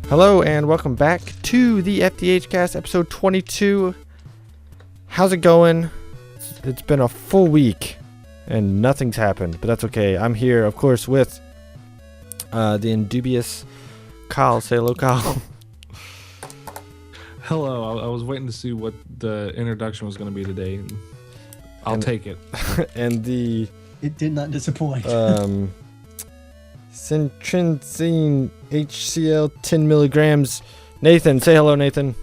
Hello and welcome back to the FTHcast episode 22. How's it going? It's been a full week and nothing's happened, but that's okay. I'm here, of course, with the indubious Kyle. Say hello, Kyle. Hello. I was waiting to see what the introduction was going to be today. And I'll take it. And the... It did not disappoint. Cintrinzine HCl 10 milligrams. Nathan, say hello, Nathan.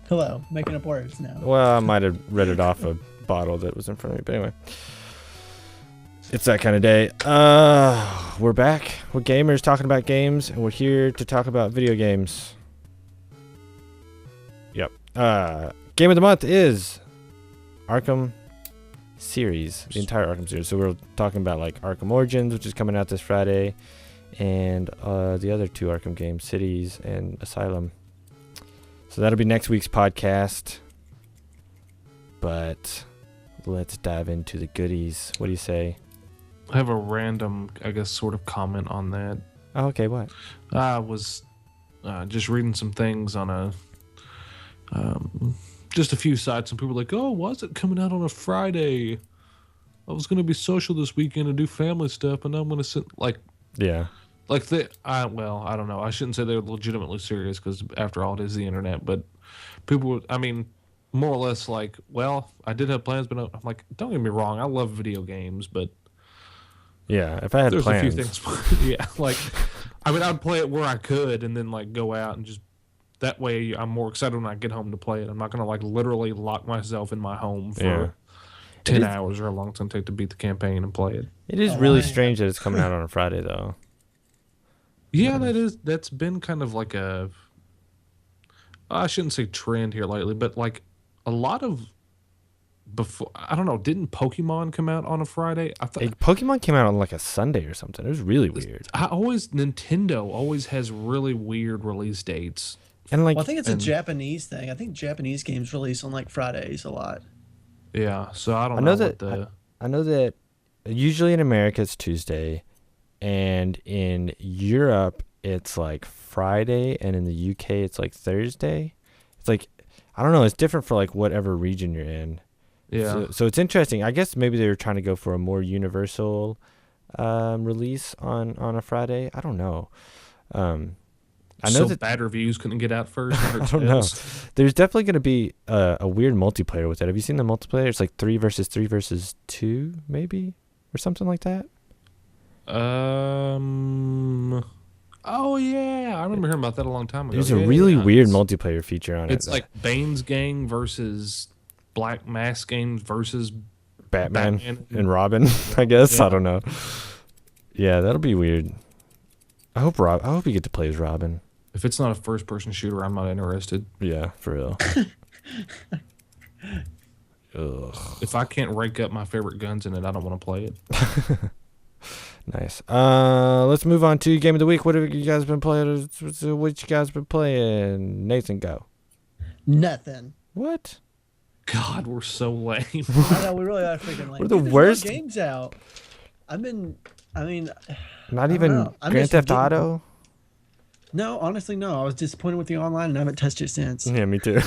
Hello, making up words now. Well, I might have read it off a bottle that was in front of me, but anyway. It's that kind of day. We're back. We're gamers talking about games, and we're here to talk about video games. Yep. Game of the month is Arkham series, the entire Arkham series. So we're talking about like Arkham Origins, which is coming out this Friday, and the other two Arkham games, Cities and Asylum. So that'll be next week's podcast. But let's dive into the goodies. What do you say? I have a random, I guess, sort of comment on that. Oh, okay, what? I was just reading some things on just a few sites, and people were like, "Oh, why is it coming out on a Friday? I was gonna be social this weekend and do family stuff, and now I'm gonna sit like." Yeah. Like well, I don't know. I shouldn't say they're legitimately serious because after all, it is the internet. But people would, I mean, more or less like, well, I did have plans, but I'm like, don't get me wrong, I love video games, but yeah, if I had there's plans. a few things. Yeah, like, I mean, I'd play it where I could, and then like go out and just that way I'm more excited when I get home to play it. I'm not gonna like literally lock myself in my home for 10 hours or how long it's gonna take to beat the campaign and play it. It is really strange that it's coming out on a Friday, though. Yeah, that's been kind of like I shouldn't say trend here lately, but like a lot of before, I don't know, didn't Pokemon come out on a Friday? I thought Pokemon came out on like a Sunday or something. It was really weird. Nintendo always has really weird release dates. And like, well, I think it's a Japanese thing. I think Japanese games release on like Fridays a lot. Yeah, so I don't know. I know that usually in America it's Tuesday, and in Europe it's like Friday, and in the UK it's like Thursday. It's like, I don't know, it's different for like whatever region you're in. Yeah. So it's interesting. I guess maybe they were trying to go for a more universal release on a Friday. I don't know. I know that bad reviews couldn't get out first. I don't know. There's definitely going to be a weird multiplayer with it. Have you seen the multiplayer? It's like 3 versus 3 versus 2, maybe, or something like that. Oh yeah, I remember hearing about that a long time ago. There's a really weird multiplayer feature on it. It's like Bane's gang versus Black Mask gang versus Batman and Robin. I guess. Yeah. I don't know. Yeah, that'll be weird. I hope you get to play as Robin. If it's not a first-person shooter, I'm not interested. Yeah, for real. Ugh. If I can't rank up my favorite guns in it, I don't want to play it. Nice. Let's move on to Game of the Week. What have you guys been playing? What you guys been playing? Nathan, go. Nothing. What? God, we're so lame. I know, we really are freaking lame. We're the Dude, there's worst. no games out. Not even Grand Theft Auto? No, honestly, no. I was disappointed with the online and I haven't touched it since. Yeah, me too.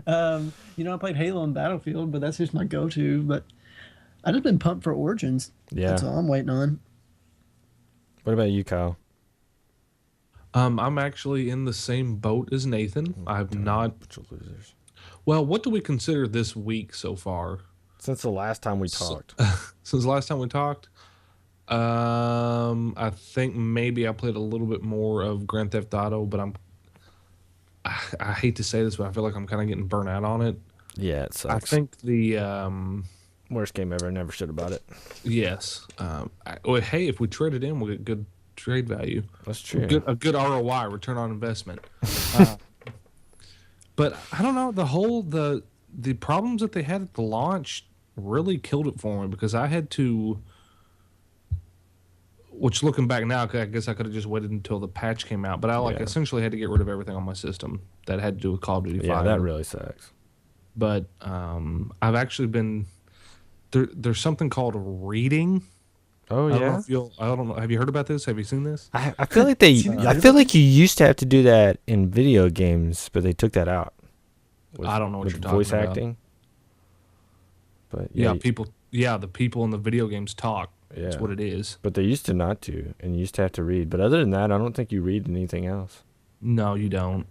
I played Halo and Battlefield, but that's just my go-to. But I've just been pumped for Origins. Yeah. That's all I'm waiting on. What about you, Kyle? I'm actually in the same boat as Nathan. I've not. Bunch of losers. Well, what do we consider this week so far? Since the last time we talked. Since the last time we talked? I think maybe I played a little bit more of Grand Theft Auto, but I hate to say this, but I feel like I'm kind of getting burnt out on it. Yeah, it sucks. I think the worst game ever. Never should have bought it. Yes. Hey, if we trade it in, we'll get good trade value. That's true. A good ROI, return on investment. But I don't know, the problems that they had at the launch really killed it for me because I had to. Which, looking back now, I guess I could have just waited until the patch came out. But I essentially had to get rid of everything on my system that had to do with Call of Duty 5. Yeah, that really sucks. But I've actually been there's something called reading Oh I don't know yeah. if you'll. I don't know. Have you heard about this? Have you seen this? I feel like I feel like you used to have to do that in video games, but they took that out. I don't know what you're talking voice about. acting. But Yeah, people. Yeah, the people in the video games talk. yeah. That's what it is. But they used to not to, and you used to have to read. But other than that, I don't think you read anything else. No, you don't.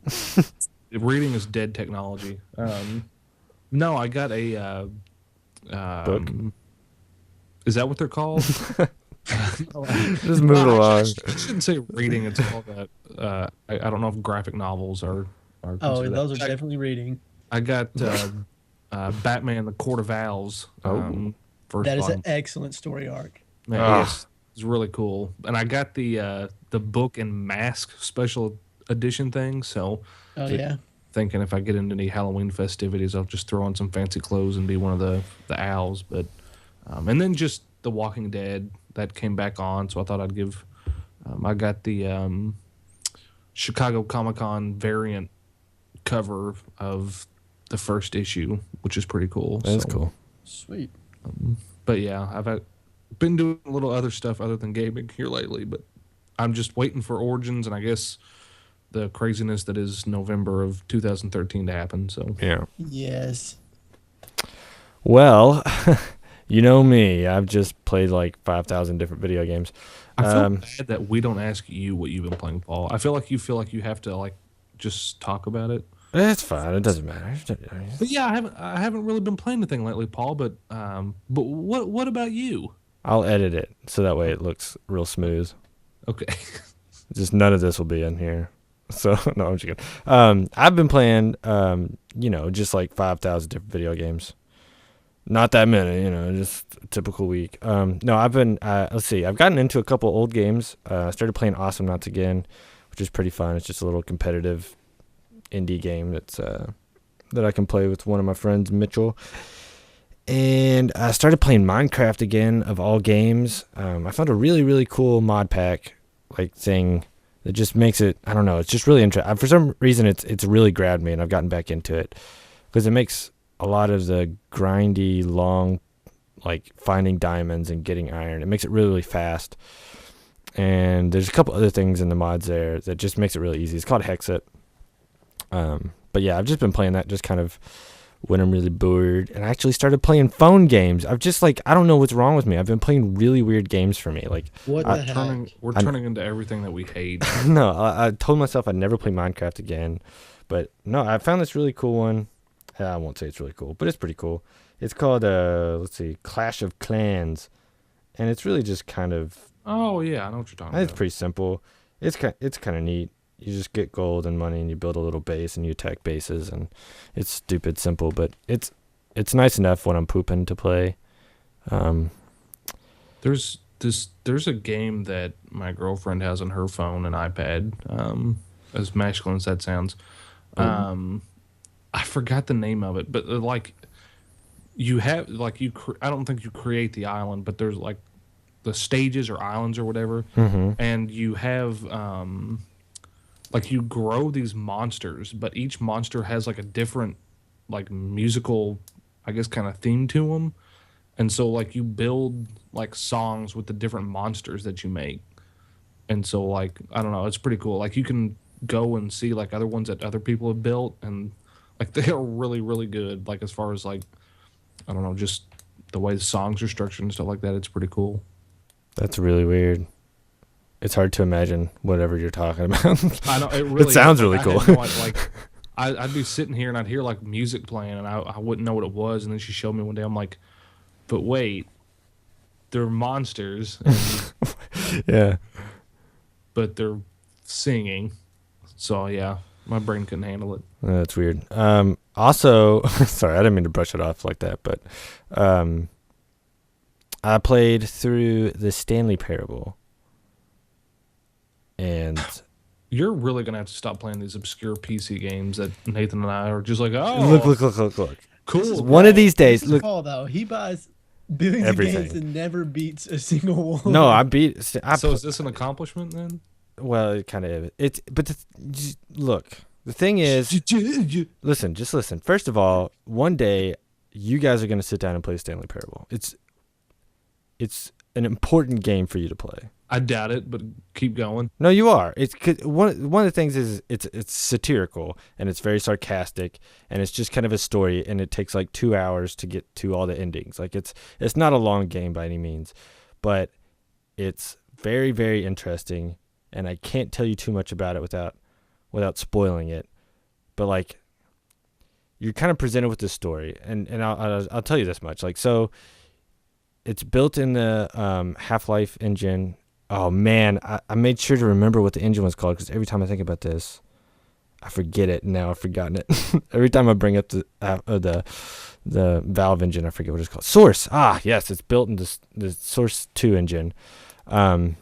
Reading is dead technology. No, I got a Book. Is that what they're called? Just move it along. I shouldn't say reading. It's called that. I don't know if graphic novels are. Oh, considered those that. are definitely reading. I got Batman: The Court of Owls. First That is volume. an excellent story arc. Man, yes, it's really cool. And I got the book and mask special edition thing. So, Oh yeah. thinking if I get into any Halloween festivities, I'll just throw on some fancy clothes and be one of the owls. But and then just The Walking Dead that came back on, so I thought I'd give. I got the Chicago Comic-Con variant cover of the first issue, which is pretty cool. That's cool. Sweet. But yeah, I've been doing a little other stuff other than gaming here lately, but I'm just waiting for Origins and I guess the craziness that is November of 2013 to happen. So Yeah. Yes. Well, you know me. I've just played like 5,000 different video games. I feel bad that we don't ask you what you've been playing, Paul. I feel like you have to like just talk about it. It's fine. It doesn't matter. But yeah, I haven't really been playing anything lately, Paul. But what about you? I'll edit it so that way it looks real smooth. Okay. Just none of this will be in here. So no, I'm just kidding. I've been playing, just like 5,000 different video games. Not that many, just a typical week. No, I've been. Let's see. I've gotten into a couple old games. I started playing Awesome Knots again, which is pretty fun. It's just a little competitive indie game that's that I can play with one of my friends, Mitchell. And I started playing Minecraft again, of all games. I found a really, really cool mod pack thing that just makes it. I don't know. It's just really interesting. For some reason, it's really grabbed me, and I've gotten back into it because it makes a lot of the grindy, long, finding diamonds and getting iron. It makes it really, really fast. And there's a couple other things in the mods there that just makes it really easy. It's called Hexit. But yeah, I've just been playing that just kind of when I'm really bored. And I actually started playing phone games. I've just I don't know what's wrong with me. I've been playing really weird games for me. What the heck? We're turning into everything that we hate. No, I told myself I'd never play Minecraft again. But no, I found this really cool one. I won't say it's really cool, but it's pretty cool. It's called, Clash of Clans. And it's really just kind of... Oh, yeah, I know what you're talking about. It's pretty simple. It's kind of neat. You just get gold and money, and you build a little base, and you attack bases, and it's stupid simple, but it's nice enough when I'm pooping to play. There's a game that my girlfriend has on her phone and iPad, as masculine as that sounds. I forgot the name of it, but you have I don't think you create the island, but there's the stages or islands or whatever, and you have you grow these monsters, but each monster has a different musical, I guess, kind of theme to them, and so you build songs with the different monsters that you make, and so I don't know, it's pretty cool. You can go and see other ones that other people have built, and they are really, really good. As far as I don't know, just the way the songs are structured and stuff like that, it's pretty cool. That's really weird. It's hard to imagine whatever you're talking about. I know it really. It sounds really cool. I'd be sitting here and I'd hear music playing and I wouldn't know what it was, and then she showed me one day. I'm like, but wait, they're monsters. Yeah. But they're singing. So yeah. My brain couldn't handle it. That's weird. Also, sorry, I didn't mean to brush it off like that, but I played through the Stanley Parable. And you're really going to have to stop playing these obscure PC games that Nathan and I are just look. Cool. One of these days, look. Paul, though, he buys billions of games and never beats a single one. No, I beat. So is this an accomplishment then? Well, it kind of is. Look, the thing is, just listen. First of all, one day you guys are going to sit down and play Stanley Parable. It's an important game for you to play. I doubt it, but keep going. No, you are. It's one of the things is it's satirical and it's very sarcastic and it's just kind of a story and it takes like 2 hours to get to all the endings. Like it's not a long game by any means, but it's very, very interesting and I can't tell you too much about it without spoiling it. But like you're kind of presented with this story and I'll tell you this much. Like so it's built in the Half-Life engine. Oh, man, I made sure to remember what the engine was called because every time I think about this, I forget it. Now I've forgotten it. Every time I bring up the Valve engine, I forget what it's called. Source. Ah, yes, it's built in the Source 2 engine. And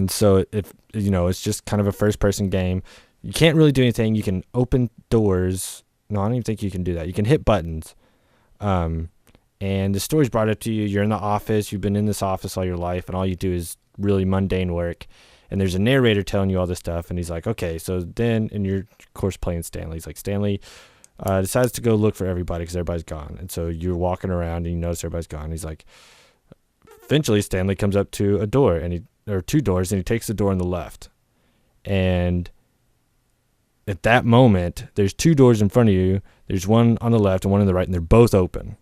so, it's just kind of a first-person game. You can't really do anything. You can open doors. No, I don't even think you can do that. You can hit buttons. And the story's brought up to you. You're in the office. You've been in this office all your life, and all you do is really mundane work. And there's a narrator telling you all this stuff, and he's like, okay, so then, and you're, of course, playing Stanley. He's like, Stanley decides to go look for everybody because everybody's gone. And so you're walking around, and you notice everybody's gone. He's like, eventually, Stanley comes up to a door, or 2 doors, and he takes the door on the left. And at that moment, there's 2 doors in front of you. There's one on the left and one on the right, and they're both open.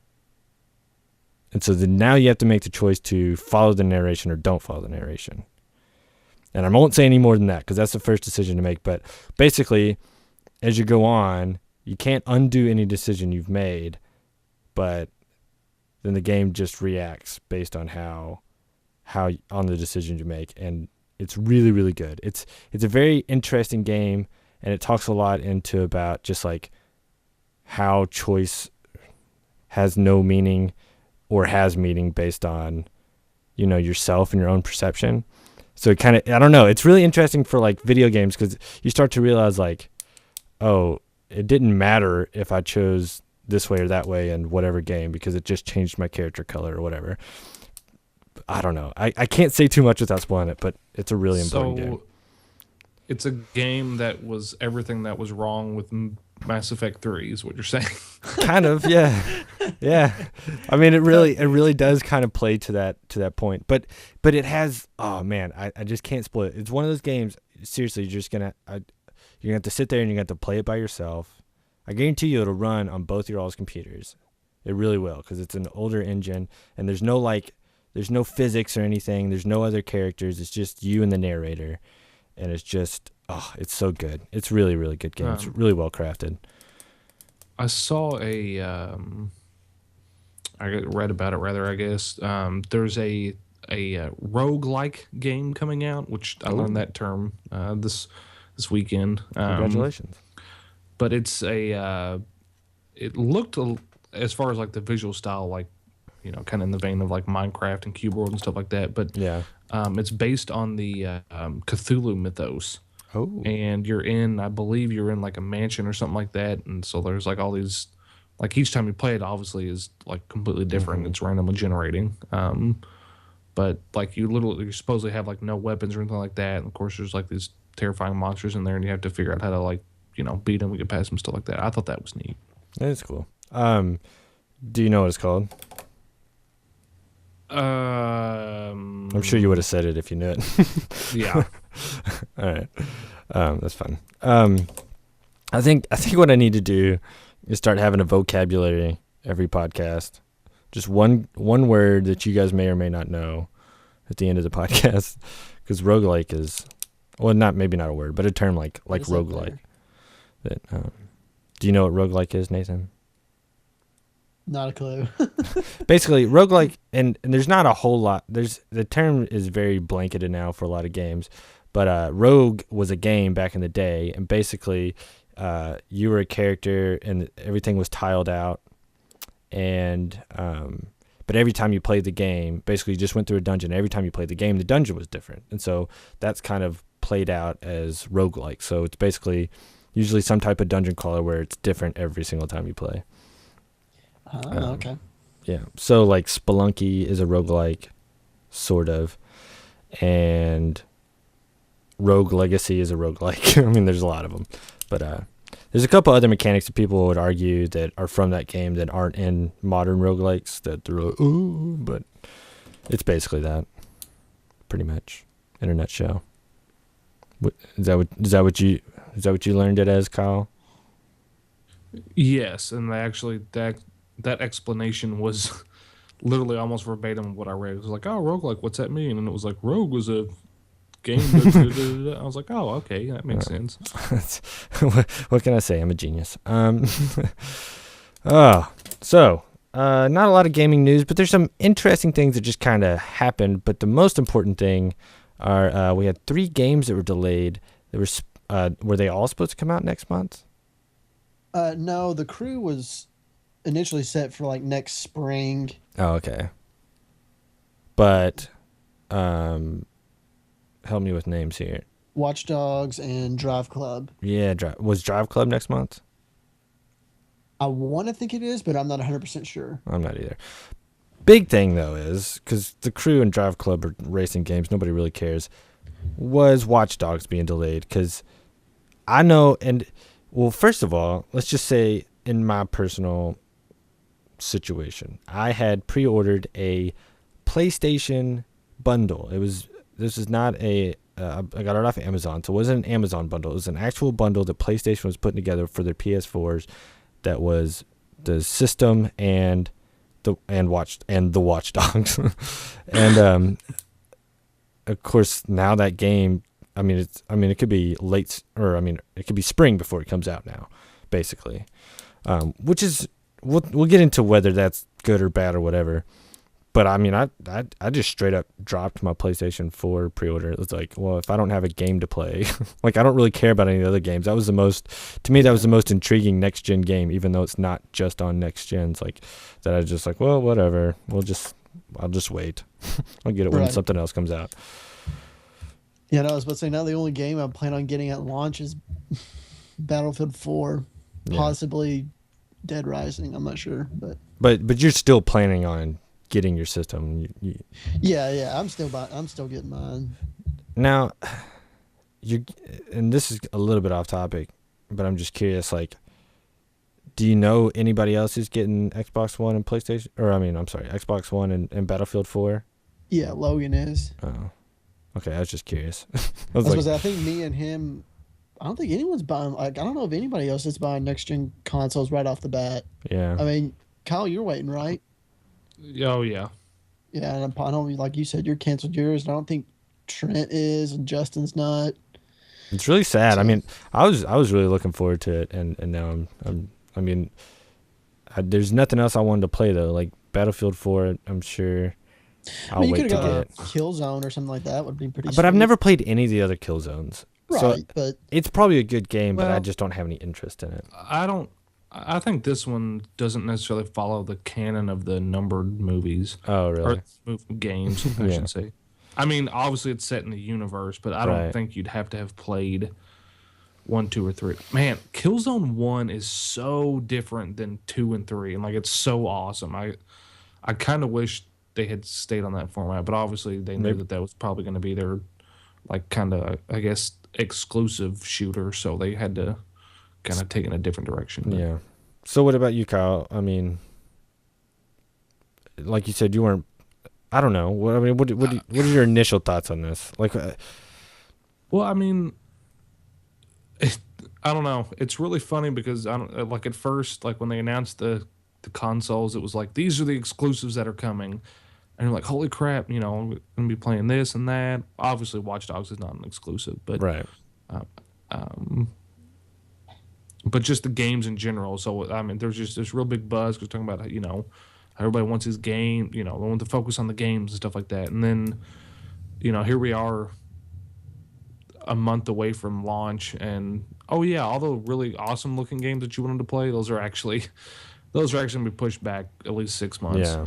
And so then now you have to make the choice to follow the narration or don't follow the narration. And I won't say any more than that because that's the first decision to make. But basically, as you go on, you can't undo any decision you've made, but then the game just reacts based on how on the decisions you make. And it's really, really good. It's a very interesting game, and it talks a lot into about just like how choice has no meaning or has meaning based on, yourself and your own perception. So it kind of, I don't know, it's really interesting for like video games because you start to realize like, oh, it didn't matter if I chose this way or that way in whatever game because it just changed my character color or whatever. I don't know. I can't say too much without spoiling it, but it's a really important game. It's a game that was everything that was wrong with Mass Effect 3 is what you're saying. Kind of, yeah. Yeah. I mean, it really does kind of play to that point. But it has, oh man, I just can't spoil it. It's one of those games, seriously, you're going to have to sit there and you're going to have to play it by yourself. I guarantee you it'll run on both your all's computers. It really will because it's an older engine and there's no physics or anything. There's no other characters. It's just you and the narrator. And it's just, it's so good. It's really, really good game. It's really well crafted. I saw I read about it rather, I guess. There's a roguelike game coming out, which I learned that term this weekend. Congratulations. But it's it looked, as far as like the visual style, like, kind of in the vein of like Minecraft and Keyboard and stuff like that. But yeah. It's based on the Cthulhu mythos. Oh. And I believe you're in like a mansion or something like that. And so there's like all these, like each time you play it obviously is like completely different. Mm-hmm. It's randomly generating. But like you supposedly have like no weapons or anything like that. And of course there's like these terrifying monsters in there and you have to figure out how to like, beat them, get past them, stuff like that. I thought that was neat. That is cool. Do you know what it's called? I'm sure you would have said it if you knew it. Yeah. All right. That's fun. I think what I need to do is start having a vocabulary every podcast. Just one word that you guys may or may not know at the end of the podcast. Because roguelike is, well, maybe not a word, but a term like roguelike. That, do you know what roguelike is, Nathan? Not a clue. Basically, roguelike, and there's not a whole lot. The term is very blanketed now for a lot of games, but Rogue was a game back in the day, and basically you were a character and everything was tiled out, and but every time you played the game, basically you just went through a dungeon. Every time you played the game, the dungeon was different, and so that's kind of played out as roguelike. So it's basically usually some type of dungeon crawler where it's different every single time you play. Okay. Yeah. So like Spelunky is a roguelike, sort of, and Rogue Legacy is a roguelike. I mean, there's a lot of them, but there's a couple other mechanics that people would argue that are from that game that aren't in modern roguelikes that they're like, ooh, but It's basically that, pretty much, in a nutshell. Is that what you learned it as, Kyle? Yes, and that explanation was literally almost verbatim what I read. It was like, oh, roguelike, what's that mean? And it was like, rogue was a game. I was like, oh, okay, that makes sense. What can I say? I'm a genius. So not a lot of gaming news, but there's some interesting things that just kind of happened. But the most important thing are we had 3 games that were delayed. Were they all supposed to come out next month? No, The Crew was initially set for like next spring. Oh, okay. But help me with names here. Watchdogs and Drive Club. Yeah, was Drive Club next month? I want to think it is, but I'm not 100% sure. I'm not either. Big thing, though, is because The Crew and Drive Club are racing games, nobody really cares, was Watchdogs being delayed. Because I know, well, first of all, let's just say in my personal situation, I had pre-ordered a PlayStation bundle. This is not I got it off of Amazon, so it wasn't an Amazon bundle. It was an actual bundle that PlayStation was putting together for their PS4s. That was the system and the Watchdogs, and of course now that game. It could be late, or it could be spring before it comes out now, basically. Which is we'll get into whether that's good or bad or whatever. But I just straight up dropped my PlayStation 4 pre-order. It was like, well, if I don't have a game to play, like I don't really care about any of the other games. That was the most intriguing next gen game, even though it's not just on next gens. Like that, I was just like, well, whatever. I'll just wait. I'll get it when something else comes out. Yeah, no, I was about to say now the only game I plan on getting at launch is Battlefield 4, possibly Dead Rising. I'm not sure, but you're still planning on getting your system. Yeah, I'm still getting mine. Now, and this is a little bit off topic, but I'm just curious. Like, do you know anybody else who's getting Xbox One and PlayStation? Or Xbox One and Battlefield 4? Yeah, Logan is. Oh, okay. I was just curious. I think me and him. I don't think anyone's buying. Like, I don't know if anybody else is buying next gen consoles right off the bat. Yeah. I mean, Kyle, you're waiting, right? Oh yeah. Yeah, and I know, like you said, you're canceled yours. And I don't think Trent is, and Justin's not. It's really sad. So, I was really looking forward to it, and now there's nothing else I wanted to play though. Like Battlefield 4, I'm sure I'll wait to get. Killzone or something like that would be pretty. But I've never played any of the other Killzones. Right, so but it's probably a good game, but I just don't have any interest in it. I think this one doesn't necessarily follow the canon of the numbered movies. Oh, really? Or games, I should say. Obviously it's set in the universe, but I don't think you'd have to have played 1, 2, or 3. Man, Killzone 1 is so different than 2 and 3, and it's so awesome. I kind of wish they had stayed on that format, but obviously they knew that was probably going to be their kind of, I guess, exclusive shooter, so they had to kind of take in a different direction. But. Yeah. So what about you, Kyle? Like you said, you weren't. I don't know. What are your initial thoughts on this? Well, I don't know. It's really funny because at first, when they announced the consoles, it was like, these are the exclusives that are coming. And you're like, holy crap, I'm going to be playing this and that. Obviously, Watch Dogs is not an exclusive, but right. But just the games in general. So there's just this real big buzz because talking about everybody wants his game. They want to focus on the games and stuff like that. And then here we are, a month away from launch, and all the really awesome looking games that you wanted to play, those are actually going to be pushed back at least 6 months. Yeah.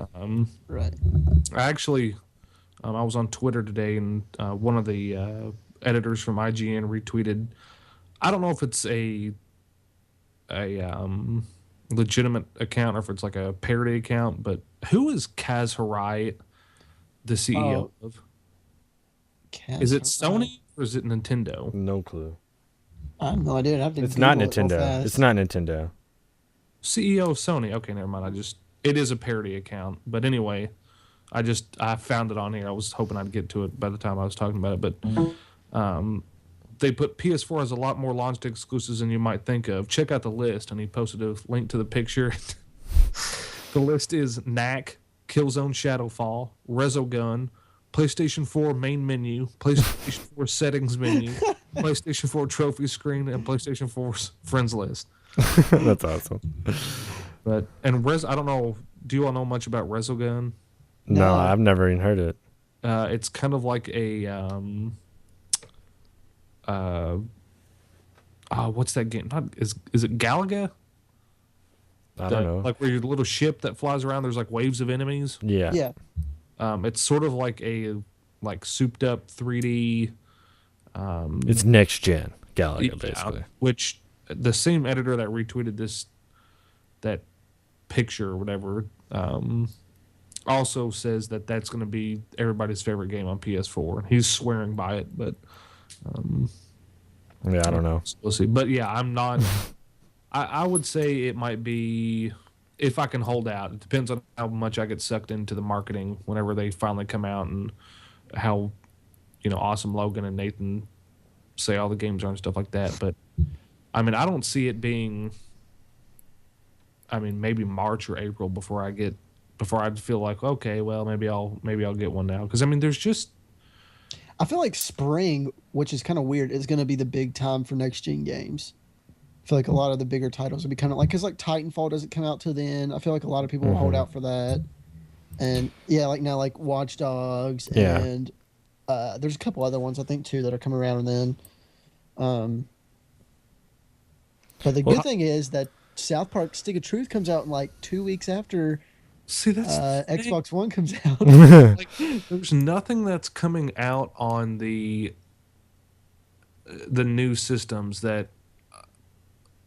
Right. I was on Twitter today, and one of the editors from IGN retweeted. I don't know if it's a legitimate account or if it's like a parody account, but who is Kaz Hirai, the CEO of? Is it Sony or is it Nintendo? No clue. I have no idea. It's not Nintendo. It's not Nintendo. CEO of Sony. Okay, never mind. It is a parody account. But anyway, I found it on here. I was hoping I'd get to it by the time I was talking about it, but they put PS4 has a lot more launch day exclusives than you might think of. Check out the list, and he posted a link to the picture. The list is Knack, Killzone Shadowfall, Resogun, PlayStation 4 main menu, PlayStation 4 settings menu, PlayStation 4 trophy screen, and PlayStation 4's friends list. That's awesome. But I don't know. Do you all know much about Resogun? No, I've never even heard it. It's kind of like a what's that game? Is it Galaga? I don't know. Like where your little ship that flies around, there's like waves of enemies. Yeah. Yeah. It's sort of like a souped up 3D. It's next gen Galaga, basically. Which the same editor that retweeted that picture or whatever, also says that that's going to be everybody's favorite game on PS4. He's swearing by it, but yeah, I don't know. We'll see. But yeah, I'm not. I would say it might be, if I can hold out. It depends on how much I get sucked into the marketing whenever they finally come out, and how awesome Logan and Nathan say all the games are and stuff like that. But I mean, I don't see it being. I mean, maybe March or April before I feel like, okay, well, maybe I'll get one now, because I mean, there's just. I feel like spring, which is kind of weird, is going to be the big time for next gen games. I feel like a lot of the bigger titles will be kind of like, because like Titanfall doesn't come out till then. I feel like a lot of people will hold out for that. And yeah, like now, like Watchdogs, and there's a couple other ones I think too that are coming around then. But the good thing is that South Park Stick of Truth comes out in like 2 weeks after. See, that's Xbox One comes out. Like, there's nothing that's coming out on the new systems that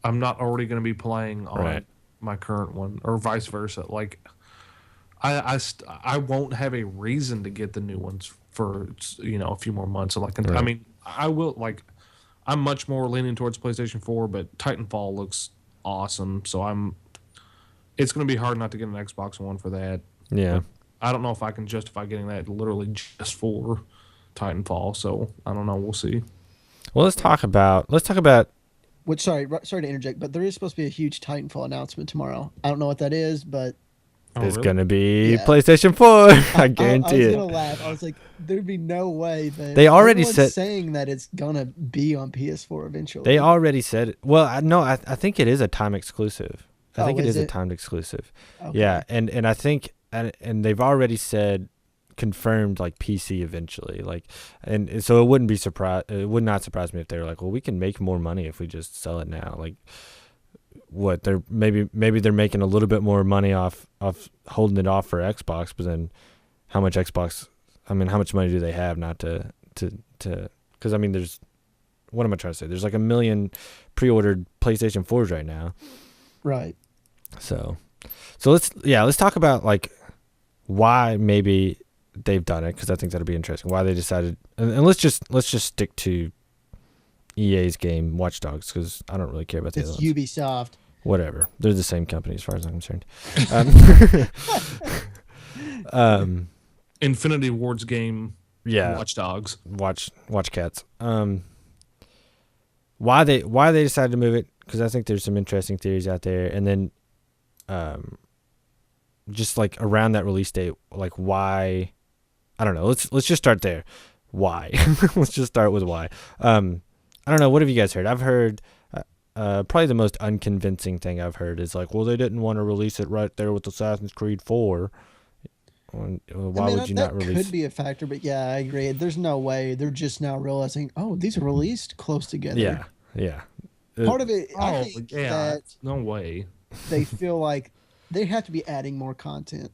I'm not already going to be playing on my current one, or vice versa. Like, I won't have a reason to get the new ones for a few more months. So, like, I mean, I will, like, I'm much more leaning towards PlayStation 4, but Titanfall looks awesome. So it's going to be hard not to get an Xbox One for that. Yeah. But I don't know if I can justify getting that literally just for Titanfall. So I don't know. We'll see. Well, let's talk about. Which sorry to interject, but there is supposed to be a huge Titanfall announcement tomorrow. I don't know what that is, but it's gonna be PlayStation 4. I guarantee it. I was gonna laugh. I was like, there'd be no way that they already said saying that it's gonna be on PS4 eventually. They already said it. Well, I think it is a time exclusive. I think it is a timed exclusive. Okay. Yeah, and I think and they've already confirmed like PC eventually, like, and so it would not surprise me if they were like, well, we can make more money if we just sell it now. Like, what they're maybe they're making a little bit more money off holding it off for Xbox, but then how much money do they have not to because I mean, what am I trying to say? There's like 1 million pre-ordered PlayStation 4s right now. Right. So let's talk about like why maybe they've done it, because I think that'll be interesting. Why they decided, and let's just stick to EA's game Watchdogs, because I don't really care about the other ones. It's Ubisoft. Whatever, they're the same company as far as I'm concerned. Infinity Ward's game. Yeah. Watchdogs. Watch Cats. Why they decided to move it? Because I think there's some interesting theories out there, and then, just like around that release date, like why, I don't know. Let's just start there. Why? Let's just start with why. I don't know. What have you guys heard? I've heard, probably the most unconvincing thing I've heard is like, well, they didn't want to release it right there with Assassin's Creed 4. Why would you not release? That could be a factor, but yeah, I agree. There's no way they're just now realizing, oh, these are released close together. Yeah. Part of it, I think that no way. They feel like they have to be adding more content,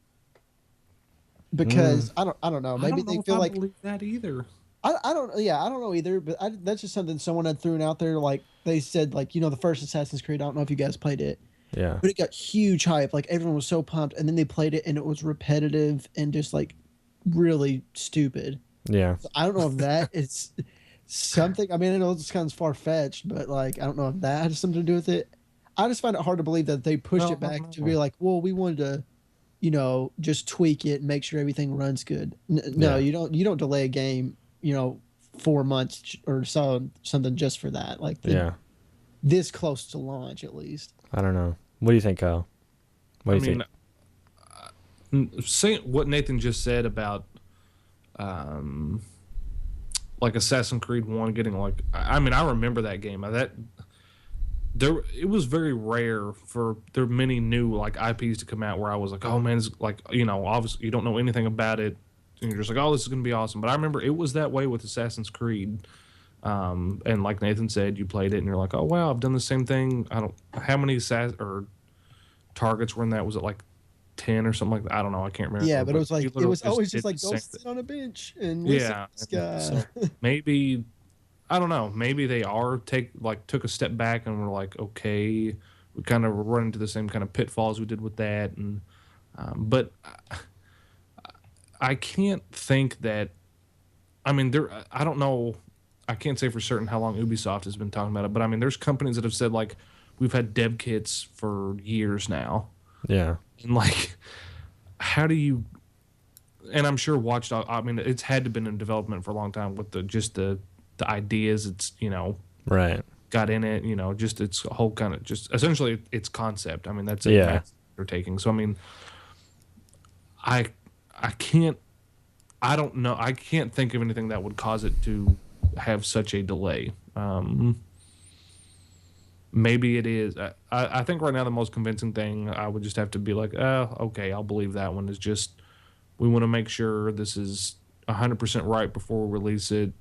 because I don't know. Maybe they feel like believe that either. I don't know either. But that's just something someone had thrown out there. Like they said, like, the first Assassin's Creed. I don't know if you guys played it. Yeah. But it got huge hype. Like everyone was so pumped, and then they played it, and it was repetitive and just like really stupid. Yeah. So I don't know if that is something. I mean, I know this kind of far fetched, but like I don't know if that has something to do with it. I just find it hard to believe that they pushed it back to be like, well, we wanted to just tweak it and make sure everything runs good. No, Yeah. you don't delay a game, 4 months or something just for that. Like Yeah. this close to launch at least. I don't know. What do you think, Kyle? What do you think? Saying what Nathan just said about like Assassin's Creed 1 getting like, I remember that game. It was very rare for there many new like IPs to come out where I was like, oh man, it's like, obviously you don't know anything about it and you're just like, oh, this is gonna be awesome. But I remember it was that way with Assassin's Creed. And like Nathan said, you played it and you're like, oh wow, I've done the same thing. How many targets were in that? Was it like 10 or something like that? I don't know. I can't remember. Yeah, but it was like it was always just did like the go same sit thing. on a bench and listen Yeah. to this guy. So maybe I don't know. Maybe they took a step back and were like, okay, we kind of run into the same kind of pitfalls we did with that, and but I can't think that. I mean, I don't know. I can't say for certain how long Ubisoft has been talking about it, but I mean, there's companies that have said like we've had dev kits for years now. Yeah. And like, how do you? And I'm sure Watchdog. I mean, it's had to been in development for a long time with the ideas. It's Right. got in it. Just its whole kind of just essentially its concept. I mean, that's a Yeah. massive undertaking. So I mean, I can't. I don't know. I can't think of anything that would cause it to have such a delay. Maybe it is. I think right now the most convincing thing I would just have to be like, oh, okay, I'll believe that one is just we want to make sure this is 100% right before we release it.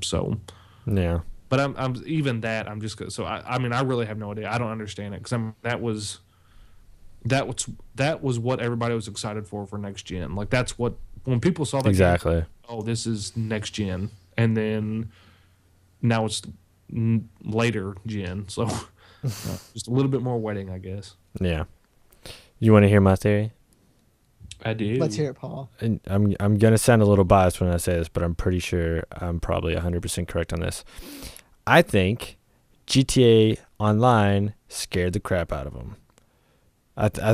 So Yeah. but I'm even that I'm just so I mean I really have no idea. I don't understand it because that was what everybody was excited for next gen. Like that's what when people saw that Exactly. game, oh, this is next gen, and then now it's later gen. So just a little bit more waiting, I guess. Yeah. You want to hear my theory? I do. Let's hear it, Paul. And I'm gonna sound a little biased when I say this, but I'm pretty sure I'm probably 100% correct on this. I think GTA Online scared the crap out of them.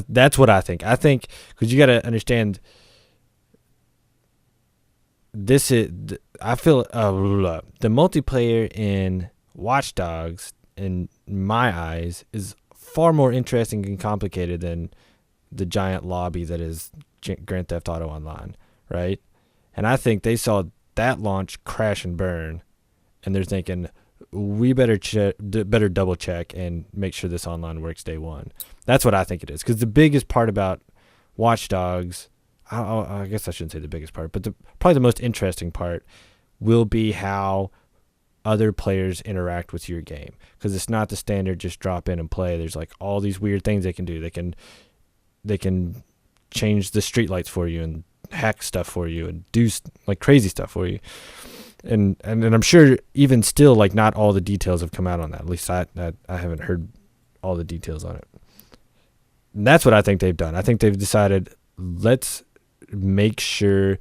That's what I think. I think because you got to understand, this is I feel the multiplayer in Watchdogs, in my eyes, is far more interesting and complicated than the giant lobby that is Grand Theft Auto Online, right? And I think they saw that launch crash and burn, and they're thinking, we better double check and make sure this online works day one. That's what I think it is. Because the biggest part about Watchdogs, I guess I shouldn't say the biggest part, but probably the most interesting part will be how other players interact with your game. Because it's not the standard just drop in and play. There's like all these weird things they can do. They can change the streetlights for you and hack stuff for you and do like crazy stuff for you. And I'm sure even still, like, not all the details have come out on that. At least I haven't heard all the details on it. And that's what I think they've done. I think they've decided, let's make sure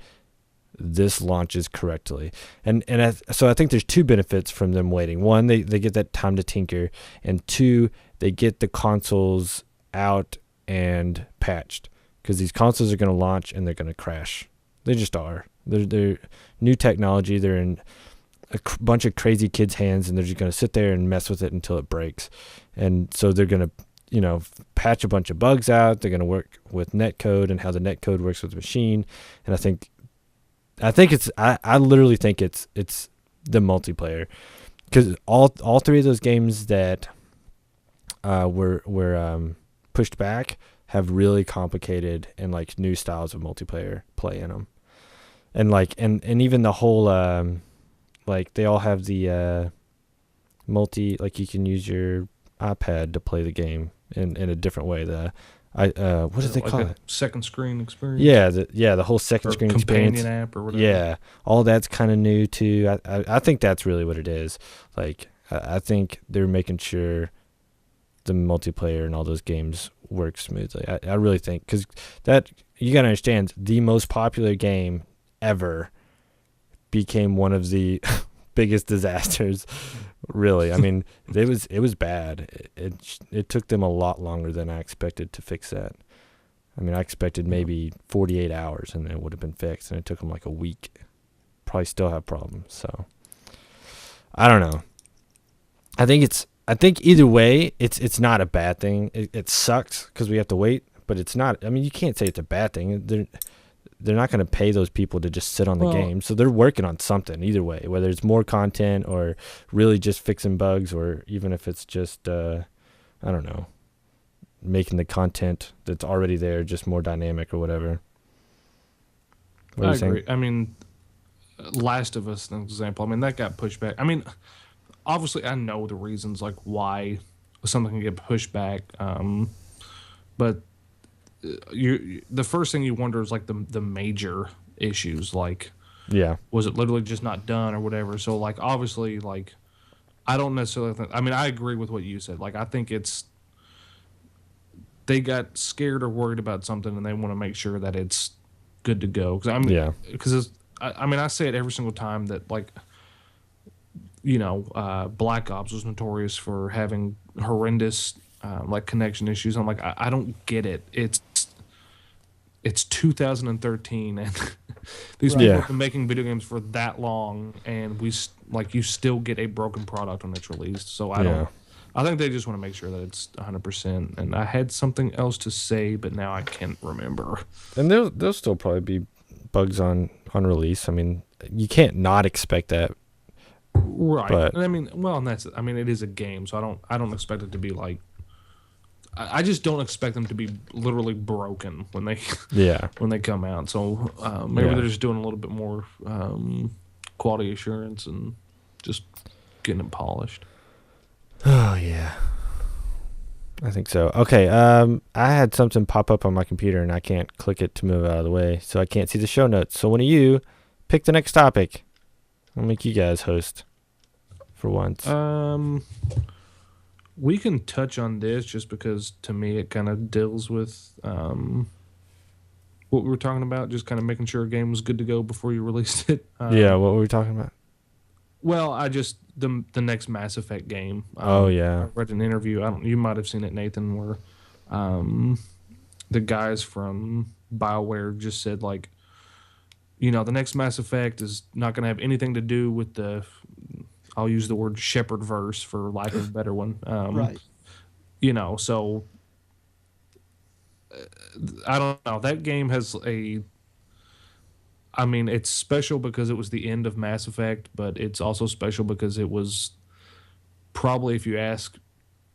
this launches correctly. So I think there's two benefits from them waiting. One, they get that time to tinker. And two, they get the consoles out and patched. Because these consoles are going to launch and they're going to crash. They just are. They're new technology. They're in a bunch of crazy kids' hands, and they're just going to sit there and mess with it until it breaks. And so they're going to, patch a bunch of bugs out. They're going to work with netcode and how the netcode works with the machine. And I literally think it's the multiplayer, because all three of those games that were pushed back have really complicated and like new styles of multiplayer play in them. And like and even the whole like they all have the like you can use your iPad to play the game in a different way. What do they call it? Second screen experience. Yeah, the whole second screen companion experience app or whatever. Yeah, all that's kind of new too. I think that's really what it is. Like I think they're making sure the multiplayer and all those games work smoothly. I really think, because that, you gotta understand, the most popular game ever became one of the biggest disasters. Really, I mean, it was bad. It took them a lot longer than I expected to fix that. I mean, I expected maybe 48 hours and it would have been fixed, and it took them like a week. Probably still have problems. So I don't know. I think either way, it's not a bad thing. It sucks because we have to wait, but it's not. I mean, you can't say it's a bad thing. They're not going to pay those people to just sit on the game, so they're working on something either way, whether it's more content or really just fixing bugs, or even if it's just I don't know, making the content that's already there just more dynamic or whatever. I agree. I mean, Last of Us, an example. I mean, that got pushed back. I mean, obviously, I know the reasons like why something can get pushed back, but the first thing you wonder is like the major issues, like was it literally just not done or whatever. So like obviously, like I don't necessarily think. I mean, I agree with what you said. Like I think they got scared or worried about something and they want to make sure that it's good to go. Because I mean, I say it every single time that like, you know, Black Ops was notorious for having horrendous like connection issues. I'm like, I don't get it. It's 2013 and these people have been making video games for that long, and you still get a broken product when it's released. So I think they just want to make sure that it's 100%. And I had something else to say, but now I can't remember. And there'll still probably be bugs on release. I mean, you can't not expect that. Right. But, and I mean, well, and that's, I mean, it is a game, so I don't expect it to be like, I just don't expect them to be literally broken when they when they come out. So maybe they're just doing a little bit more quality assurance and just getting it polished. Oh yeah, I think so. Okay, I had something pop up on my computer and I can't click it to move out of the way, so I can't see the show notes. So one of you pick the next topic. I'll make you guys host for once. We can touch on this just because to me it kind of deals with what we were talking about, just kind of making sure a game was good to go before you released it. What were we talking about? Well, the next Mass Effect game. I read an interview. You might have seen it, Nathan, where the guys from BioWare just said like, you know, the next Mass Effect is not going to have anything to do with the. I'll use the word Shepard verse for lack of a better one. Right. You know, so I don't know. That game has I mean, it's special because it was the end of Mass Effect, but it's also special because it was probably, if you ask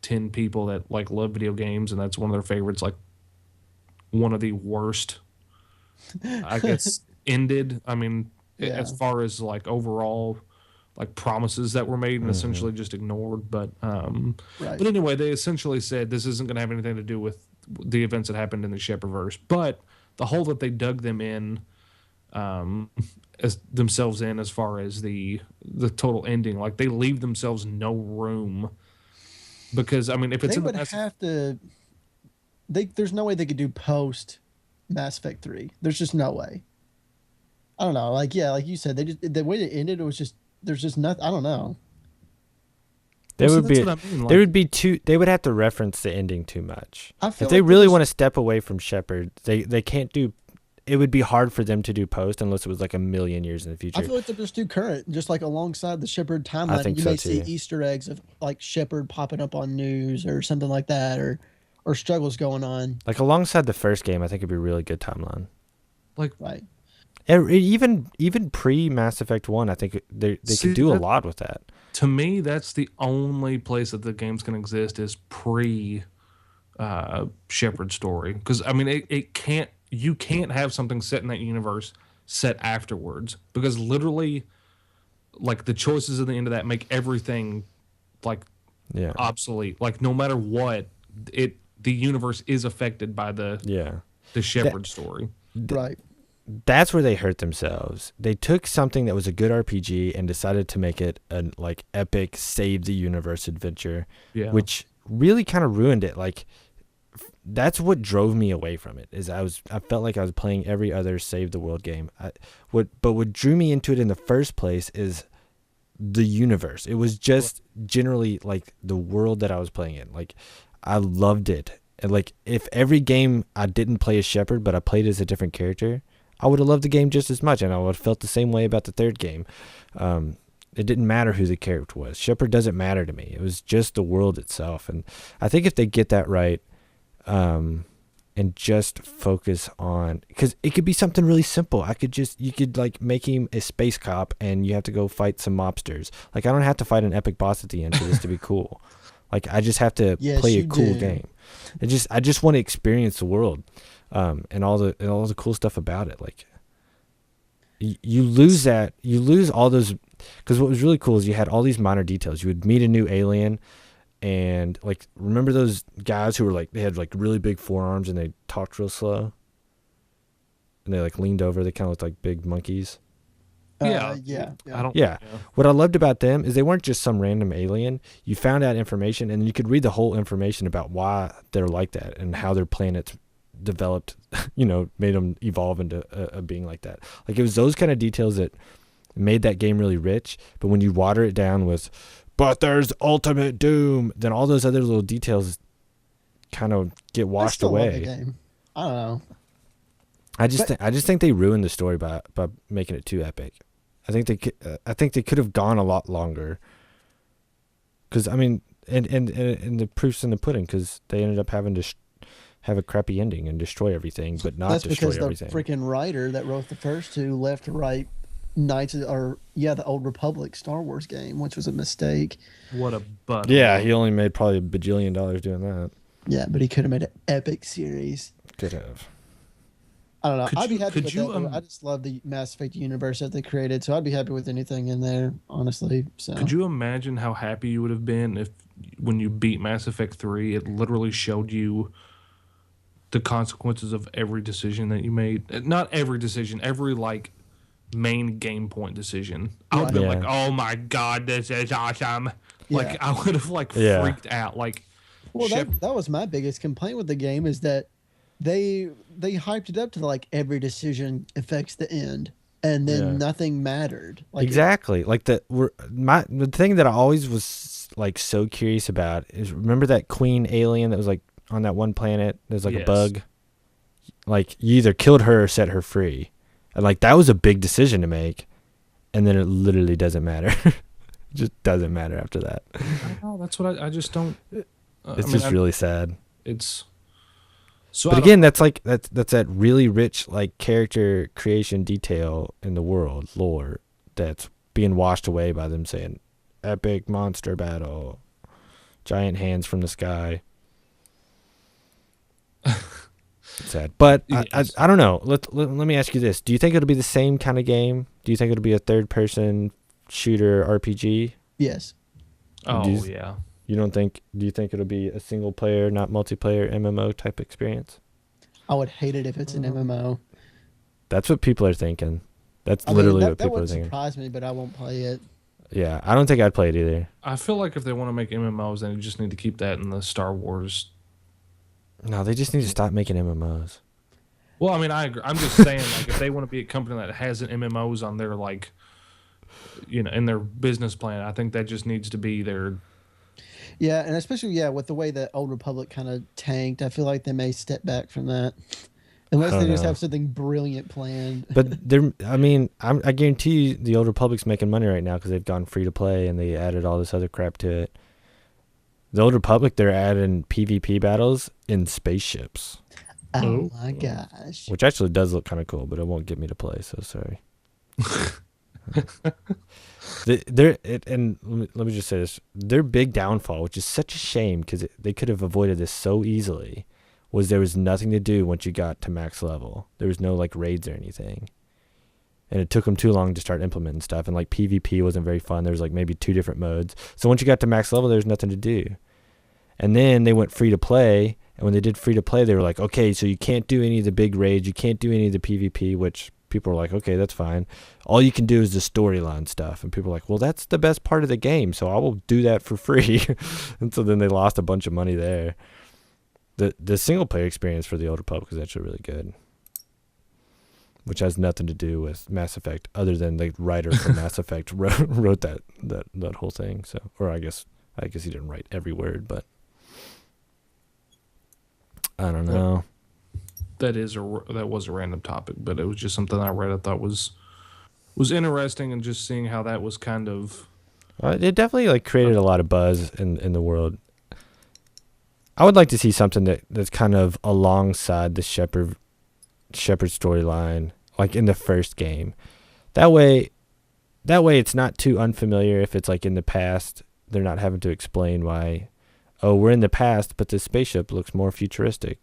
10 people that like love video games and that's one of their favorites, like one of the worst, I guess, ended. I mean, as far as like overall like promises that were made and essentially just ignored. But but anyway, they essentially said this isn't going to have anything to do with the events that happened in the Shepardverse. But the hole that they dug them in, as themselves in, as far as the total ending, like they leave themselves no room. Because I mean, if it's they would have to, there's no way they could do post Mass Effect 3. There's just no way. I don't know. Like like you said, the way it ended, it was just. There's just nothing. I don't know. They would have to reference the ending too much. If they really want to step away from Shepard, they can't do. It would be hard for them to do post unless it was like a million years in the future. I feel like they just do current, just like alongside the Shepard timeline. You may see Easter eggs of like Shepard popping up on news or something like that, or struggles going on. Like alongside the first game, I think it'd be a really good timeline. Like right. Even pre Mass Effect 1, I think they could do a lot with that. To me, that's the only place that the games can exist is pre Shepard story. Because I mean, you can't have something set in that universe set afterwards, because literally, like the choices at the end of that make everything like obsolete. Like no matter what, the universe is affected by the Shepard story. Right. That's where they hurt themselves. They took something that was a good RPG and decided to make it a like epic save the universe adventure, which really kind of ruined it. Like that's what drove me away from it. Is I felt like I was playing every other save the world game. What drew me into it in the first place is the universe. It was just generally like the world that I was playing in. Like I loved it. And like, if every game I didn't play as Shepard, but I played as a different character, I would have loved the game just as much, and I would have felt the same way about the third game. It didn't matter who the character was. Shepard doesn't matter to me. It was just the world itself. And I think if they get that right, and just focus on, because it could be something really simple. You could like make him a space cop and you have to go fight some mobsters. Like, I don't have to fight an epic boss at the end for this to be cool. Like, I just have to play a cool game. I just want to experience the world, and all the cool stuff about it. Like, you lose all those, because what was really cool is you had all these minor details. You would meet a new alien, and like, remember those guys who were like, they had like really big forearms and they talked real slow, and they like leaned over. They kind of looked like big monkeys. Yeah. What I loved about them is they weren't just some random alien. You found out information, and you could read the whole information about why they're like that and how their planet developed, made them evolve into a being like that. Like, it was those kind of details that made that game really rich. But when you water it down with, but there's ultimate doom, then all those other little details kind of get washed away. Love the game. I don't know. I just think they ruined the story by making it too epic. I think they could have gone a lot longer. Because I mean, and the proof's in the pudding. Because they ended up having to have a crappy ending and destroy everything, but not destroy everything. That's because the freaking writer that wrote the first two left to write the Old Republic Star Wars game, which was a mistake. What a butt. Yeah, he only made probably $1 bajillion doing that. Yeah, but he could have made an epic series. Could have. I don't know. I'd be happy with that. I just love the Mass Effect universe that they created, so I'd be happy with anything in there, honestly. So. Could you imagine how happy you would have been if, when you beat Mass Effect 3, it literally showed you the consequences of every decision that you made? Not every decision, every, like, main game point decision. I would have been like, oh my God, this is awesome. Yeah. Like, I would have, like, freaked out. Like, well, that was my biggest complaint with the game, is that they hyped it up to like every decision affects the end, and then nothing mattered. Like, exactly. The thing that I always was like so curious about is, remember that queen alien that was like on that one planet? There's like a bug. Like, you either killed her or set her free, and like, that was a big decision to make, and then it literally doesn't matter. It just doesn't matter after that. I know, that's what I just don't. It's really sad. It's. So but again, that's that really rich like character creation detail in the world lore that's being washed away by them saying epic monster battle, giant hands from the sky. Sad, but yes. I don't know. Let me ask you this: do you think it'll be the same kind of game? Do you think it'll be a third-person shooter RPG? Yes. Yeah. You don't think? Do you think it'll be a single player, not multiplayer MMO type experience? I would hate it if it's an MMO. That's what people are thinking. That's literally what people are thinking. That would surprise me, but I won't play it. Yeah, I don't think I'd play it either. I feel like if they want to make MMOs, then you just need to keep that in the Star Wars. No, they just need to stop making MMOs. Well, I mean, I agree. I'm just saying, like, if they want to be a company that has an MMOs on their, like, in their business plan, I think that just needs to be their. Yeah, and especially with the way that Old Republic kind of tanked, I feel like they may step back from that, unless they just have something brilliant planned. But I guarantee you, the Old Republic's making money right now because they've gone free to play and they added all this other crap to it. The Old Republic, they're adding PvP battles in spaceships. Oh my gosh! Which actually does look kind of cool, but it won't get me to play. So sorry. Let me just say this: their big downfall, which is such a shame because they could have avoided this so easily, was there was nothing to do once you got to max level. There was no like raids or anything, and it took them too long to start implementing stuff. And like PvP wasn't very fun. There was like maybe 2 different modes. So once you got to max level, there was nothing to do. And then they went free to play, and when they did free to play, they were like, okay, so you can't do any of the big raids, you can't do any of the PvP, which people are like, okay, that's fine. All you can do is the storyline stuff. And people are like, well, that's the best part of the game, so I will do that for free. And so then they lost a bunch of money there. The single player experience for the Old Republic is actually really good, which has nothing to do with Mass Effect, other than the writer from Mass Effect wrote that whole thing. So, or I guess he didn't write every word, but I don't know. That was a random topic, but it was just something I read. I thought was interesting, and just seeing how that was kind of. It definitely like created a lot of buzz in the world. I would like to see something that's kind of alongside the Shepard storyline, like in the first game. That way it's not too unfamiliar. If it's like in the past, they're not having to explain why. Oh, we're in the past, but the spaceship looks more futuristic,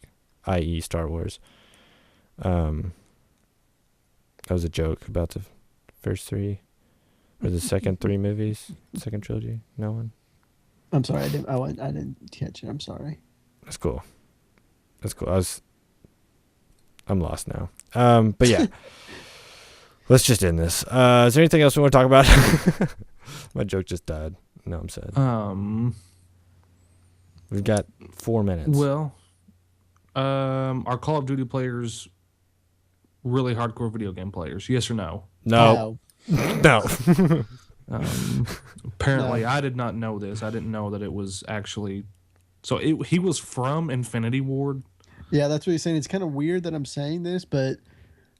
i.e., Star Wars. That was a joke about the first three, or the second three movies, second trilogy. No one. I'm sorry, I didn't catch it. I'm sorry. That's cool. I'm lost now. But yeah, let's just end this. Is there anything else we want to talk about? My joke just died. No, I'm sad. We've got 4 minutes. Well, are Call of Duty players really hardcore video game players? Yes or no? No. No. Apparently, No. I did not know this. I didn't know that it was actually. So he was from Infinity Ward. Yeah, that's what he's saying. It's kind of weird that I'm saying this, but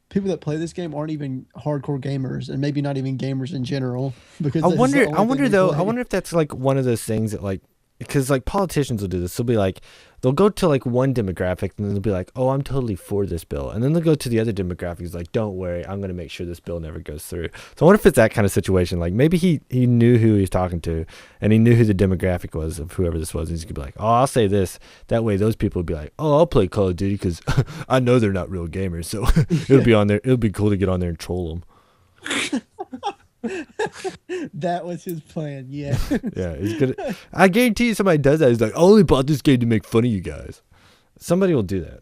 people that play this game aren't even hardcore gamers, and maybe not even gamers in general. Because I this is wonder the only thing they play. if that's like one of those things that like, because like politicians will do this. They'll be like, they'll go to like one demographic and then they'll be like, oh, I'm totally for this bill. And then they'll go to the other demographics like, don't worry, I'm going to make sure this bill never goes through. So I wonder if it's that kind of situation. Like maybe he knew who he was talking to and he knew who the demographic was of whoever this was. And he's going to be like, oh, I'll say this. That way those people would be like, oh, I'll play Call of Duty because I know they're not real gamers. So it'll be on there. It'll be cool to get on there and troll them. That was his plan. Yeah. Yeah, he's gonna. I guarantee you, somebody does that. He's like, I only bought this game to make fun of you guys. Somebody will do that.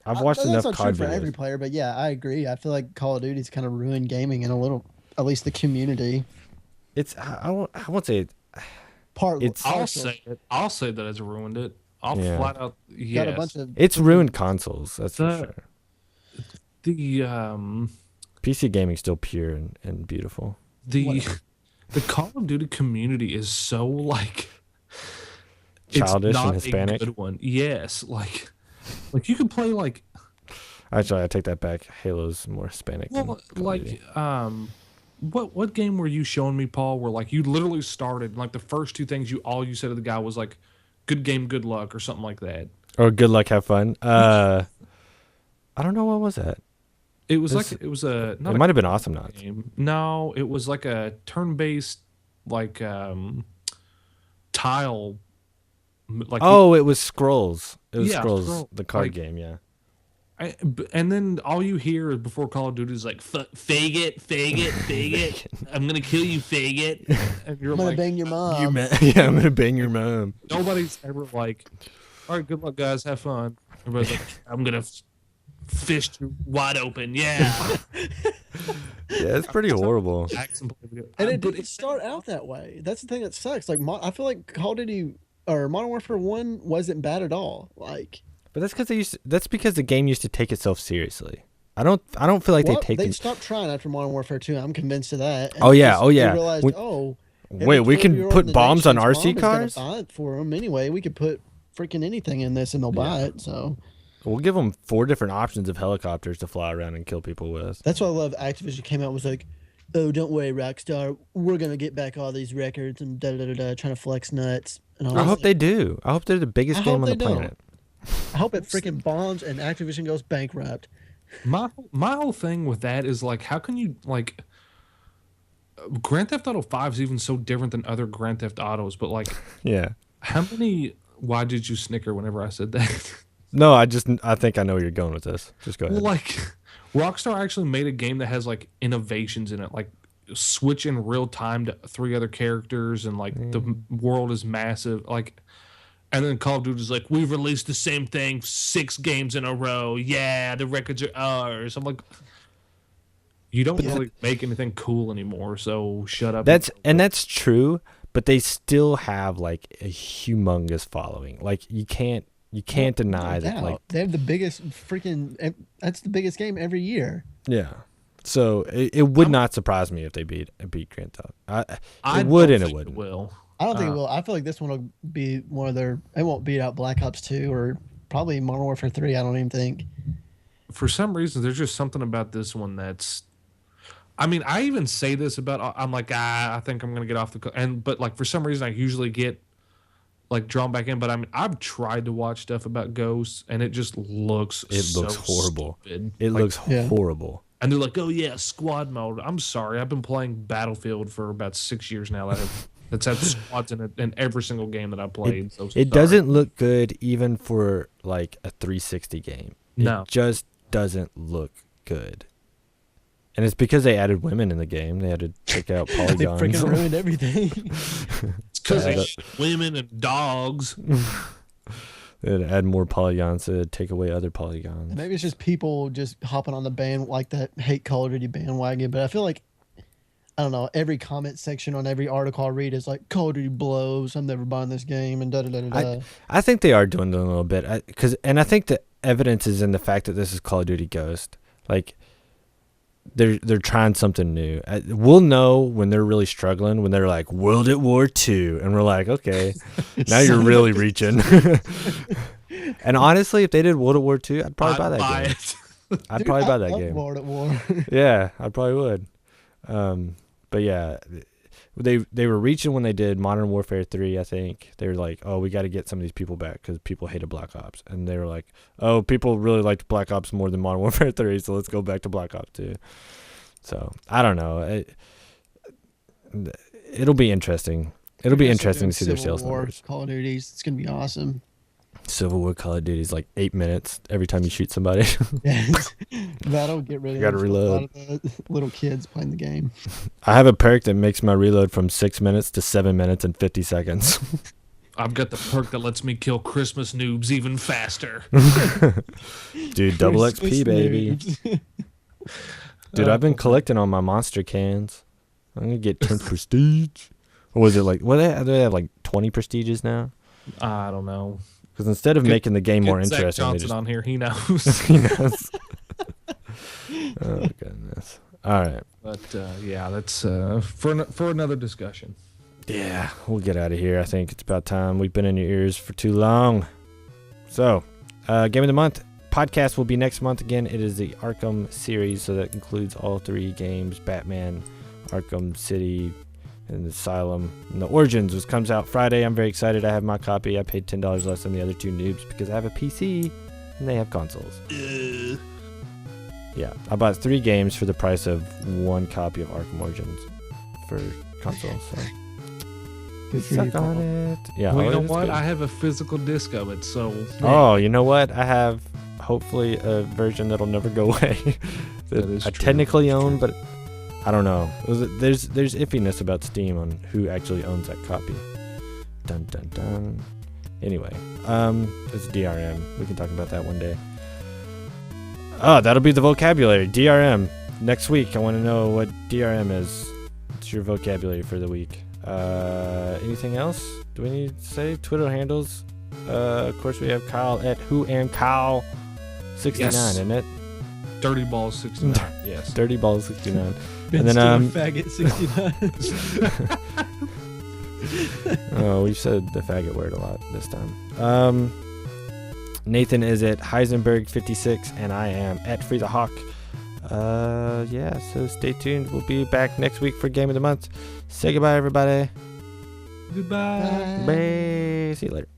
I've watched enough That's not COD true for videos. every player, but yeah, I agree. I feel like Call of Duty's kind of ruined gaming in a little, at least the community. It's I won't say it. It's- I'll say it. I'll say that it's ruined it. I'll Yeah. flat out. Got Yes. a bunch of It's ruined consoles. That's for The- sure. The PC gaming's still pure and beautiful. Whatever. the Call of Duty community is so like Childish it's not and Hispanic. A good one. Yes, like you could play like Actually, I take that back. Halo's more Hispanic. than well, Call of Duty. what game were you showing me, Paul? Where like you literally started like the first two things you said to the guy was like, "Good game, good luck" or something like that. Or good luck, have fun. I don't know, what was that. It was This- like it was a not It a might have been Awesome Knots. game. No, it was like a turn-based like tile. Like Oh, it was Scrolls. It was Yeah, Scrolls, Scroll- the card like- game. Yeah. And then all you hear is before Call of Duty is like faggot, faggot, faggot. I'm gonna kill you, faggot. And you're I'm gonna like, bang your mom. Yeah, I'm gonna bang your mom. nobody's ever like, all right, good luck, guys, have fun. Everybody's like, I'm gonna fish you wide open, yeah. Yeah, it's pretty horrible. And it But didn't start out that way. That's the thing that sucks. Like, I feel like Call of Duty or Modern Warfare 1 wasn't bad at all. Like, But that's because that's because the game used to take itself seriously. I don't feel like well, they take they it. stopped trying after Modern Warfare 2. I'm convinced of that. And Oh, yeah, because oh, yeah. They realized, We- every Wait, we can 12-year-old in put the bombs on nation's RC mom is gonna cars? buy it for them anyway. We could put freaking anything in this and they'll buy it. So We'll give them 4 different options of helicopters to fly around and kill people with. that's why I love Activision came out and was like, oh, don't worry, Rockstar, we're gonna get back all these records and da da da da, trying to flex nuts. And I hope they do. I hope they're the biggest I game hope on the they don't. planet. I hope it freaking bombs and Activision goes bankrupt. My whole thing with that is like, how can you like? Grand Theft Auto 5 is even so different than other Grand Theft Autos, but like, Yeah. how many? Why did you snicker whenever I said that? No, I think I know where you're going with this. Just go ahead. Well, like, Rockstar actually made a game that has like innovations in it, like switch in real time to 3 other characters, and like the world is massive. Like, and then Call of Duty is like, we've released the same thing 6 games in a row. Yeah, the records are ours. I'm like, you don't really make anything cool anymore, so shut up. That's true, but they still have like a humongous following. Like you can't deny No that. doubt. Like they have the biggest freaking. That's the biggest game every year. yeah. So it would not surprise me if they beat Grand Theft. I It would don't and it think wouldn't. will. I don't think it will. I feel like this one will be one of their. It won't beat out Black Ops 2 or probably Modern Warfare 3. I don't even think. For some reason, there's just something about this one that's. I mean, I even say this about. I'm like, I think I'm gonna get off but like for some reason, I usually get like drawn back in. But I mean, I've tried to watch stuff about Ghosts, and it just looks. It looks horrible. Stupid. It looks horrible. And they're like, oh yeah, squad mode. I'm sorry, I've been playing Battlefield for about 6 years now. That's had squads in it in every single game that I played. It doesn't look good even for like a 360 game. No. It just doesn't look good. And it's because they added women in the game. They had to take out polygons. They freaking ruined everything. It's because they women and dogs. They had to add more polygons to take away other polygons. Maybe it's just people just hopping on the band like that hate Call of Duty bandwagon. But I feel like, I don't know, every comment section on every article I read is like, Call of Duty blows. I'm never buying this game and da-da-da-da-da. I think they are doing it a little bit. And I think the evidence is in the fact that this is Call of Duty Ghost. Like, they're trying something new. We'll know when they're really struggling, when they're like World at War II, and we're like, okay, now you're really reaching. And honestly, if they did World at War II, I'd probably buy that game. I'd probably buy that game. World at War. Yeah, I probably would. But yeah, they were reaching when they did Modern Warfare 3. I think they were like, oh, we got to get some of these people back because people hated Black Ops, and they were like, oh, people really liked Black Ops more than Modern Warfare 3, so let's go back to Black Ops 2. So I don't know. It'll be interesting. It'll be interesting to see their sales numbers. Call of Duties, it's gonna be awesome. Civil War Call of Duty is like 8 minutes every time you shoot somebody. Yes. That'll get rid of gotta reload. a lot of the little kids playing the game. I have a perk that makes my reload from 6 minutes to 7 minutes and 50 seconds. I've got the perk that lets me kill Christmas noobs even faster. Dude, double XP, baby. Dude, I've been collecting on my monster cans. I'm going to get 10 prestige. Or was it like, do they have like 20 prestiges now? I don't know. Because instead of making the game more interesting, Zach Johnson on here, he knows. He knows. Oh goodness! All right, but yeah, that's for another discussion. Yeah, we'll get out of here. I think it's about time. We've been in your ears for too long. So, Game of the Month podcast will be next month again. It is the Arkham series, so that includes all 3 games: Batman, Arkham City, and the Asylum, and the Origins, which comes out Friday. I'm very excited. I have my copy. I paid $10 less than the other 2 noobs because I have a PC and they have consoles. Yeah, I bought 3 games for the price of 1 copy of Arkham Origins for consoles. So. Good for Suck you, on Paul. it. Yeah. Well, you know it's what? good. I have a physical disc of it, so. Oh, you know what? I have hopefully a version that'll never go away. That is I true. technically own, but I don't know. There's iffness about Steam on who actually owns that copy. Dun dun dun. Anyway, it's DRM. We can talk about that one day. Oh, that'll be the vocabulary. DRM. Next week, I want to know what DRM is. It's your vocabulary for the week. Anything else? Do we need to say Twitter handles? Of course, we have Kyle at whoandkyle69, Yes. isn't it? Dirty Balls 69. Yes. Dirty Balls 69. Ben And then, Faggot 69. Oh, we've said the faggot word a lot this time. Nathan is at Heisenberg56, and I am at Free the Hawk. Yeah, so stay tuned. We'll be back next week for Game of the Month. Say goodbye, everybody. Goodbye. Bye. See you later.